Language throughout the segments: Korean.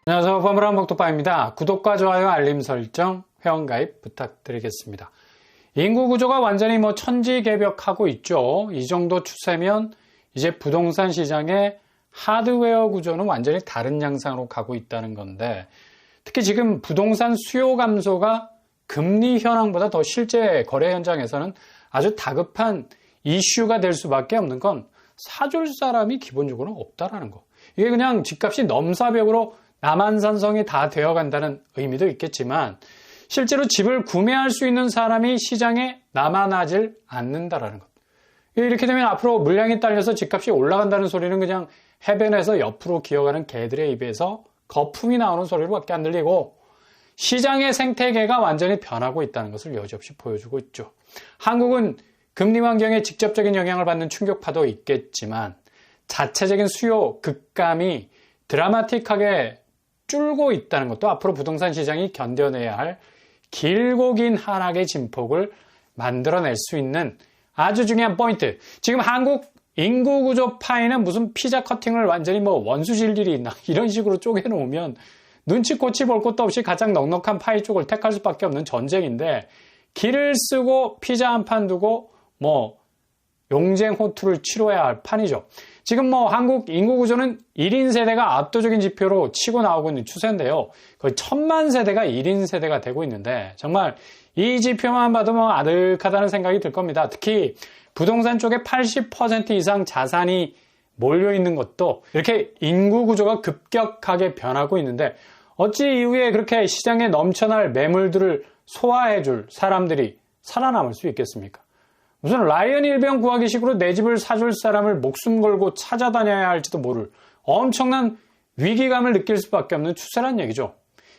안녕하세요. 버블한 복독방입니다. 구독과 좋아요, 알림 설정, 회원가입 부탁드리겠습니다. 인구 구조가 완전히 천지개벽하고 있죠. 이 정도 추세면 이제 부동산 시장의 하드웨어 구조는 완전히 다른 양상으로 가고 있다는 건데, 특히 지금 부동산 수요 감소가 금리 현황보다 더 실제 거래 현장에서는 아주 다급한 이슈가 될 수밖에 없는 건 사줄 사람이 기본적으로 없다라는 거. 이게 그냥 집값이 넘사벽으로 남한산성이 다 되어간다는 의미도 있겠지만, 실제로 집을 구매할 수 있는 사람이 시장에 남아나질 않는다라는 것. 이렇게 되면 앞으로 물량이 딸려서 집값이 올라간다는 소리는 그냥 해변에서 옆으로 기어가는 개들의 입에서 거품이 나오는 소리로밖에 안 들리고, 시장의 생태계가 완전히 변하고 있다는 것을 여지없이 보여주고 있죠. 한국은 금리 환경에 직접적인 영향을 받는 충격파도 있겠지만, 자체적인 수요 급감이 드라마틱하게 줄고 있다는 것도 앞으로 부동산 시장이 견뎌내야 할 길고 긴 하락의 진폭을 만들어낼 수 있는 아주 중요한 포인트. 지금 한국 인구 구조 파이는 무슨 피자 커팅을 완전히 원수질 일이 있나 이런 식으로 쪼개놓으면 눈치코치 볼 것도 없이 가장 넉넉한 파이 쪽을 택할 수밖에 없는 전쟁인데, 길을 쓰고 피자 한 판 두고 용쟁 호투를 치러야 할 판이죠. 지금 한국 인구 구조는 1인 세대가 압도적인 지표로 치고 나오고 있는 추세인데요. 거의 1000만 세대가 1인 세대가 되고 있는데, 정말 이 지표만 봐도 아득하다는 생각이 들 겁니다. 특히 부동산 쪽에 80% 이상 자산이 몰려 있는 것도 이렇게 인구 구조가 급격하게 변하고 있는데, 어찌 이후에 그렇게 시장에 넘쳐날 매물들을 소화해줄 사람들이 살아남을 수 있겠습니까? 무슨 라이언 일병 구하기 식으로 내 집을 사줄 사람을 목숨 걸고 찾아다녀야 할지도 모를 엄청난 위기감을 느낄 수밖에 없는 추세란 얘기죠.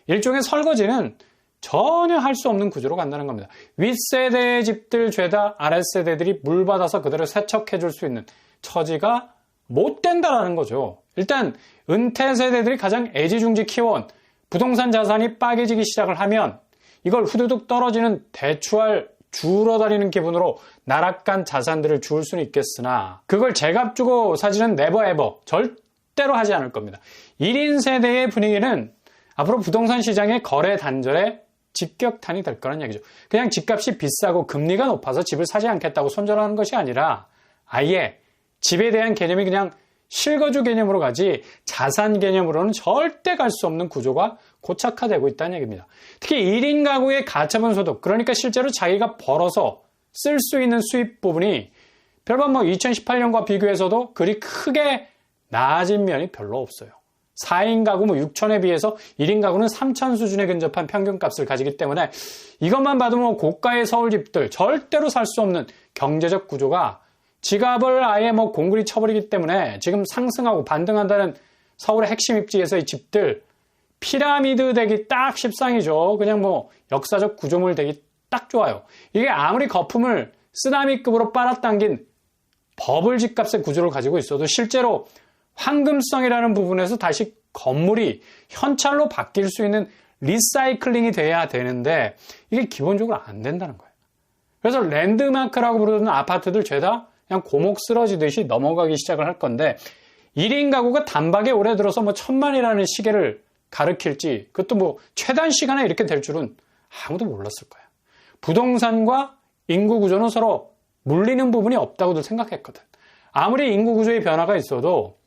일종의 설거지는 전혀 할 수 없는 구조로 간다는 겁니다. 윗세대의 집들 죄다 아랫세대들이 물 받아서 그대로 세척해 줄 수 있는 처지가 못 된다라는 거죠. 일단 은퇴 세대들이 가장 애지중지 키워온 부동산 자산이 빠개지기 시작을 하면 이걸 후두둑 떨어지는 대추알 주울어다니는 기분으로 나락간 자산들을 주울 수는 있겠으나, 그걸 제값 주고 사지는 네버 에버 절대로 하지 않을 겁니다. 1인 세대의 분위기는 앞으로 부동산 시장의 거래 단절에 직격탄이 될 거란 얘기죠. 그냥 집값이 비싸고 금리가 높아서 집을 사지 않겠다고 손절하는 것이 아니라 아예 집에 대한 개념이 그냥 실거주 개념으로 가지 자산 개념으로는 절대 갈 수 없는 구조가 고착화되고 있다는 얘기입니다. 특히 1인 가구의 가처분 소득, 그러니까 실제로 자기가 벌어서 쓸 수 있는 수입 부분이 별반 2018년과 비교해서도 그리 크게 나아진 면이 별로 없어요. 4인 가구 6천에 비해서 1인 가구는 3천 수준에 근접한 평균값을 가지기 때문에 이것만 봐도 고가의 서울집들 절대로 살 수 없는 경제적 구조가 지갑을 아예 공구리 쳐버리기 때문에 지금 상승하고 반등한다는 서울의 핵심 입지에서의 집들 피라미드 되기 딱 십상이죠. 그냥 역사적 구조물 되기 딱 좋아요. 이게 아무리 거품을 쓰나미급으로 빨아당긴 버블 집값의 구조를 가지고 있어도 실제로 황금성이라는 부분에서 다시 건물이 현찰로 바뀔 수 있는 리사이클링이 돼야 되는데 이게 기본적으로 안 된다는 거예요. 그래서 랜드마크라고 부르는 아파트들 죄다 그냥 고목 쓰러지듯이 넘어가기 시작을 할 건데, 1인 가구가 단박에 올해 들어서 1000만이라는 시계를 가리킬지, 그것도 최단 시간에 이렇게 될 줄은 아무도 몰랐을 거예요. 부동산과 인구 구조는 서로 물리는 부분이 없다고도 생각했거든. 아무리 인구 구조의 변화가 있어도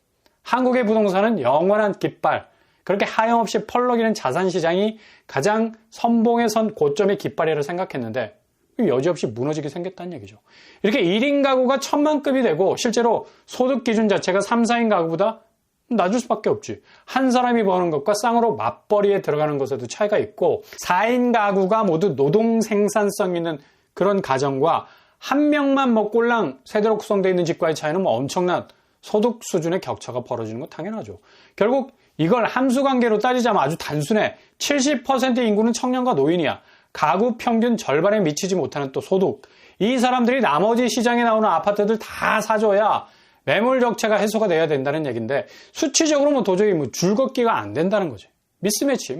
한국의 부동산은 영원한 깃발, 그렇게 하염없이 펄럭이는 자산 시장이 가장 선봉에 선 고점의 깃발이라고 생각했는데 여지없이 무너지게 생겼다는 얘기죠. 이렇게 1인 가구가 1000만급이 되고 실제로 소득 기준 자체가 3, 4인 가구보다 낮을 수밖에 없지. 한 사람이 버는 것과 쌍으로 맞벌이에 들어가는 것에도 차이가 있고, 4인 가구가 모두 노동 생산성 있는 그런 가정과 한 명만 꼴랑 세대로 구성되어 있는 집과의 차이는 엄청난 소득 수준의 격차가 벌어지는 거 당연하죠. 결국 이걸 함수관계로 따지자면 아주 단순해. 70% 인구는 청년과 노인이야. 가구 평균 절반에 미치지 못하는 또 소득. 이 사람들이 나머지 시장에 나오는 아파트들 다 사줘야 매물 적체가 해소가 돼야 된다는 얘기인데, 수치적으로 도저히 줄걷기가 안 된다는 거지. 미스매치.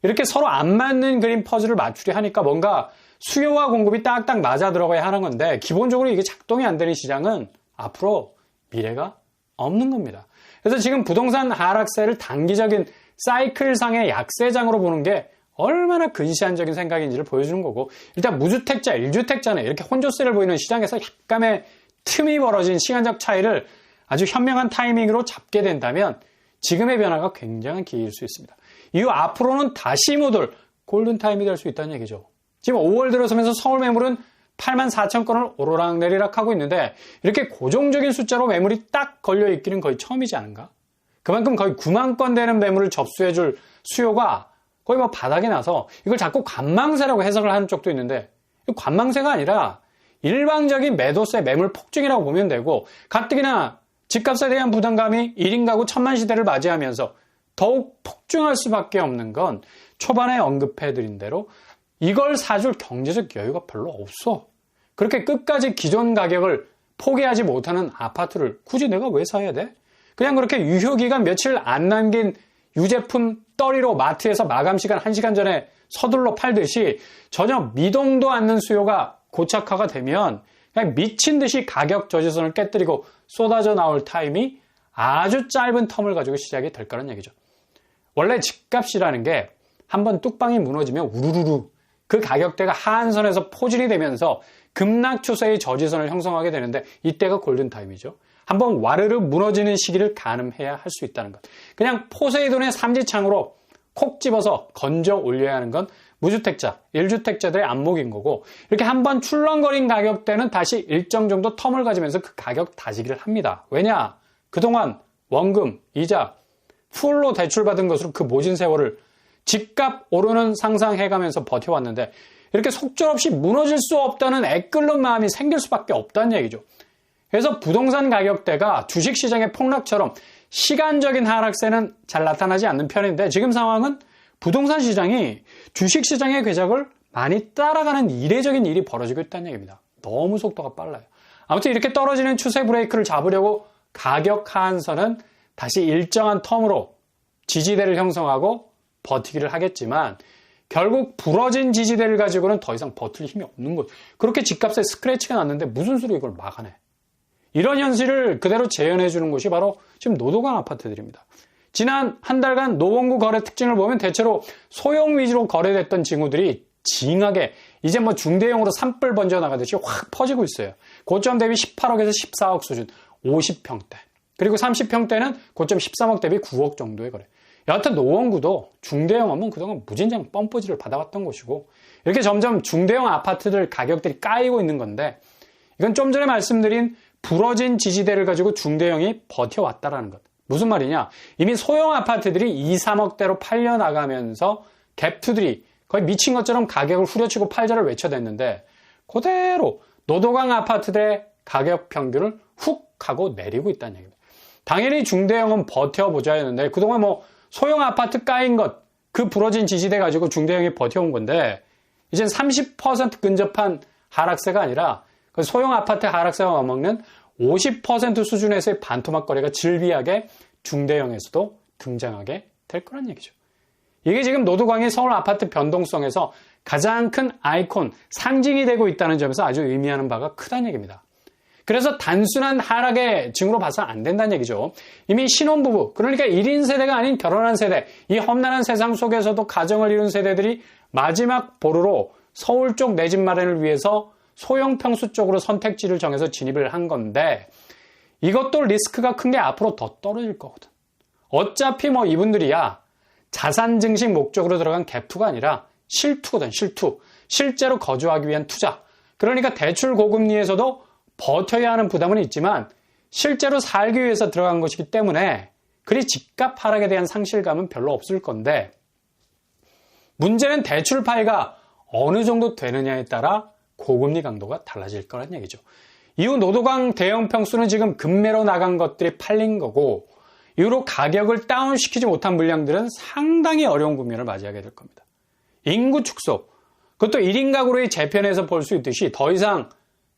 이렇게 서로 안 맞는 그림 퍼즐을 맞추려 하니까 뭔가 수요와 공급이 딱딱 맞아 들어가야 하는 건데, 기본적으로 이게 작동이 안 되는 시장은 앞으로 미래가 없는 겁니다. 그래서 지금 부동산 하락세를 단기적인 사이클상의 약세장으로 보는 게 얼마나 근시안적인 생각인지를 보여주는 거고, 일단 무주택자, 1주택자는 이렇게 혼조세를 보이는 시장에서 약간의 틈이 벌어진 시간적 차이를 아주 현명한 타이밍으로 잡게 된다면 지금의 변화가 굉장한 기회일 수 있습니다. 이후 앞으로는 다시 못 올 골든타임이 될 수 있다는 얘기죠. 지금 5월 들어서면서 서울 매물은 84,000건을 오르락내리락 하고 있는데 이렇게 고정적인 숫자로 매물이 딱 걸려있기는 거의 처음이지 않은가? 그만큼 거의 9만 건 되는 매물을 접수해줄 수요가 거의 뭐 바닥에 나서 이걸 자꾸 관망세라고 해석을 하는 쪽도 있는데, 관망세가 아니라 일방적인 매도세 매물 폭증이라고 보면 되고, 가뜩이나 집값에 대한 부담감이 1인 가구 1000만 시대를 맞이하면서 더욱 폭증할 수밖에 없는 건 초반에 언급해드린 대로 이걸 사줄 경제적 여유가 별로 없어. 그렇게 끝까지 기존 가격을 포기하지 못하는 아파트를 굳이 내가 왜 사야 돼? 그냥 그렇게 유효기간 며칠 안 남긴 유제품 떨이로 마트에서 마감시간 1시간 전에 서둘러 팔듯이 전혀 미동도 않는 수요가 고착화가 되면 그냥 미친 듯이 가격 저지선을 깨뜨리고 쏟아져 나올 타임이 아주 짧은 텀을 가지고 시작이 될 거란 얘기죠. 원래 집값이라는 게 한번 뚝방이 무너지면 우르르르 그 가격대가 하한선에서 포진이 되면서 급락 추세의 저지선을 형성하게 되는데, 이때가 골든타임이죠. 한번 와르르 무너지는 시기를 가늠해야 할 수 있다는 것. 그냥 포세이돈의 삼지창으로 콕 집어서 건져 올려야 하는 건 무주택자, 1주택자들의 안목인 거고, 이렇게 한번 출렁거린 가격대는 다시 일정 정도 텀을 가지면서 그 가격 다지기를 합니다. 왜냐? 그동안 원금, 이자, 풀로 대출받은 것으로 그 모진 세월을 집값 오르는 상상해가면서 버텨왔는데, 이렇게 속절없이 무너질 수 없다는 애끓는 마음이 생길 수밖에 없다는 얘기죠. 그래서 부동산 가격대가 주식시장의 폭락처럼 시간적인 하락세는 잘 나타나지 않는 편인데, 지금 상황은 부동산 시장이 주식시장의 궤적을 많이 따라가는 이례적인 일이 벌어지고 있다는 얘기입니다. 너무 속도가 빨라요. 아무튼 이렇게 떨어지는 추세 브레이크를 잡으려고 가격 하한선은 다시 일정한 텀으로 지지대를 형성하고 버티기를 하겠지만, 결국 부러진 지지대를 가지고는 더 이상 버틸 힘이 없는 거죠. 그렇게 집값에 스크래치가 났는데 무슨 수로 이걸 막아내? 이런 현실을 그대로 재현해 주는 곳이 바로 지금 노도강 아파트들입니다. 지난 한 달간 노원구 거래 특징을 보면 대체로 소형 위주로 거래됐던 징후들이 징하게 이제 뭐 중대형으로 산불 번져나가듯이 확 퍼지고 있어요. 고점 대비 18억에서 14억 수준, 50평대. 그리고 30평대는 고점 13억 대비 9억 정도의 거래. 여하튼 노원구도 중대형 하면 그동안 무진장 뻔뿌지를 받아왔던 곳이고, 이렇게 점점 중대형 아파트들 가격들이 까이고 있는 건데, 이건 좀 전에 말씀드린 부러진 지지대를 가지고 중대형이 버텨왔다라는 것. 무슨 말이냐? 이미 소형 아파트들이 2, 3억대로 팔려나가면서 갭투들이 거의 미친 것처럼 가격을 후려치고 팔자를 외쳐댔는데, 그대로 노도강 아파트들의 가격 평균을 훅 하고 내리고 있다는 얘기입니다. 당연히 중대형은 버텨보자 했는데, 그동안 뭐 소형 아파트 까인 것, 그 부러진 지지대 가지고 중대형이 버텨온 건데, 이젠 30% 근접한 하락세가 아니라 그 소형 아파트 하락세가 맞먹는 50% 수준에서의 반토막거리가 질비하게 중대형에서도 등장하게 될 거란 얘기죠. 이게 지금 노도강의 서울 아파트 변동성에서 가장 큰 아이콘, 상징이 되고 있다는 점에서 아주 의미하는 바가 크다는 얘기입니다. 그래서 단순한 하락의 징후로 봐서는 안 된다는 얘기죠. 이미 신혼부부, 그러니까 1인 세대가 아닌 결혼한 세대, 이 험난한 세상 속에서도 가정을 이룬 세대들이 마지막 보루로 서울 쪽 내 집 마련을 위해서 소형 평수 쪽으로 선택지를 정해서 진입을 한 건데, 이것도 리스크가 큰 게 앞으로 더 떨어질 거거든. 어차피 뭐 이분들이야 자산 증식 목적으로 들어간 갭투가 아니라 실투거든, 실투. 실제로 거주하기 위한 투자. 그러니까 대출 고금리에서도 버텨야 하는 부담은 있지만 실제로 살기 위해서 들어간 것이기 때문에 그리 집값 하락에 대한 상실감은 별로 없을 건데, 문제는 대출 파이가 어느 정도 되느냐에 따라 고금리 강도가 달라질 거란 얘기죠. 이후 노도강 대형 평수는 지금 급매로 나간 것들이 팔린 거고, 이후로 가격을 다운시키지 못한 물량들은 상당히 어려운 국면을 맞이하게 될 겁니다. 인구 축소, 그것도 1인 가구로의 재편에서 볼 수 있듯이 더 이상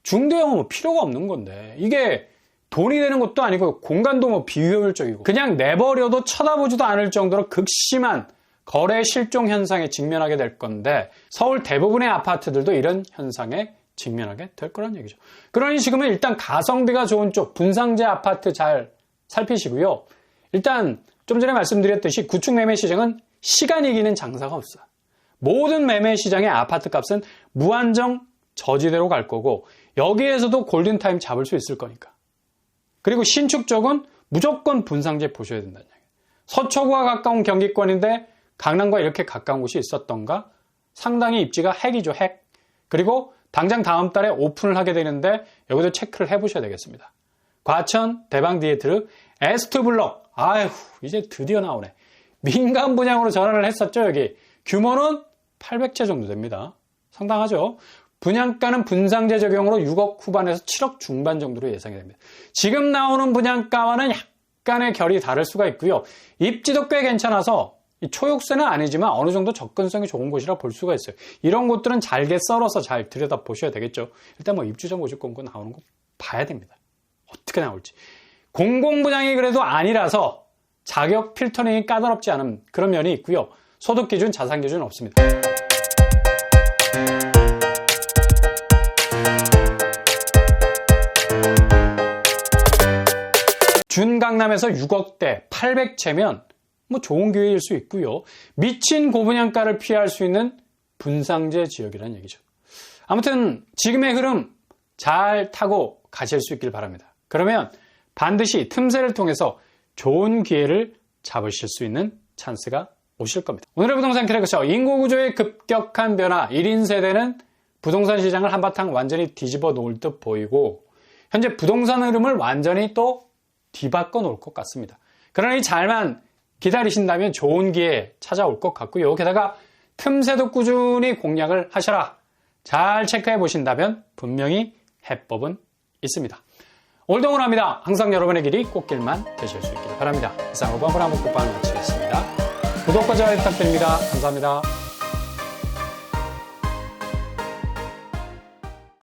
중대형은 뭐 필요가 없는 건데, 이게 돈이 되는 것도 아니고 공간도 뭐 비효율적이고 그냥 내버려도 쳐다보지도 않을 정도로 극심한 거래 실종 현상에 직면하게 될 건데, 서울 대부분의 아파트들도 이런 현상에 직면하게 될 거란 얘기죠. 그러니 지금은 일단 가성비가 좋은 쪽 분상제 아파트 잘 살피시고요. 일단 좀 전에 말씀드렸듯이 구축 매매 시장은 시간이 이기는 장사가 없어요. 모든 매매 시장의 아파트 값은 무한정 저지대로 갈 거고 여기에서도 골든타임 잡을 수 있을 거니까. 그리고 신축 쪽은 무조건 분상제 보셔야 된다는 얘기예요. 서초구와 가까운 경기권인데 강남과 이렇게 가까운 곳이 있었던가? 상당히 입지가 핵이죠, 핵. 그리고 당장 다음 달에 오픈을 하게 되는데 여기도 체크를 해보셔야 되겠습니다. 과천, 대방디에트르, 에스트블럭. 아휴, 이제 드디어 나오네. 민간 분양으로 전환을 했었죠, 여기. 규모는 800채 정도 됩니다. 상당하죠. 분양가는 분상제 적용으로 6억 후반에서 7억 중반 정도로 예상이 됩니다. 지금 나오는 분양가와는 약간의 결이 다를 수가 있고요. 입지도 꽤 괜찮아서 초역세는 아니지만 어느 정도 접근성이 좋은 곳이라 볼 수가 있어요. 이런 곳들은 잘게 썰어서 잘 들여다보셔야 되겠죠. 일단 뭐 입주자 모집 공고 나오는 거 봐야 됩니다. 어떻게 나올지. 공공분양이 그래도 아니라서 자격 필터링이 까다롭지 않은 그런 면이 있고요. 소득기준, 자산기준은 없습니다. 준강남에서 6억대 800채면 뭐 좋은 기회일 수 있고요. 미친 고분양가를 피할 수 있는 분상제 지역이라는 얘기죠. 아무튼 지금의 흐름 잘 타고 가실 수 있길 바랍니다. 그러면 반드시 틈새를 통해서 좋은 기회를 잡으실 수 있는 찬스가 오실 겁니다. 오늘의 부동산 캐릭터 인구구조의 급격한 변화 1인 세대는 부동산 시장을 한바탕 완전히 뒤집어 놓을 듯 보이고 현재 부동산 흐름을 완전히 또 뒤바꿔 놓을 것 같습니다. 그러니 잘만 기다리신다면 좋은 기회 찾아올 것 같고요. 게다가 틈새도 꾸준히 공략을 하셔라. 잘 체크해 보신다면 분명히 해법은 있습니다. 올동원합니다. 항상 여러분의 길이 꽃길만 되실 수 있길 바랍니다. 이상으로 번번한 목국방을 마치겠습니다. 구독과 좋아요 부탁드립니다. 감사합니다.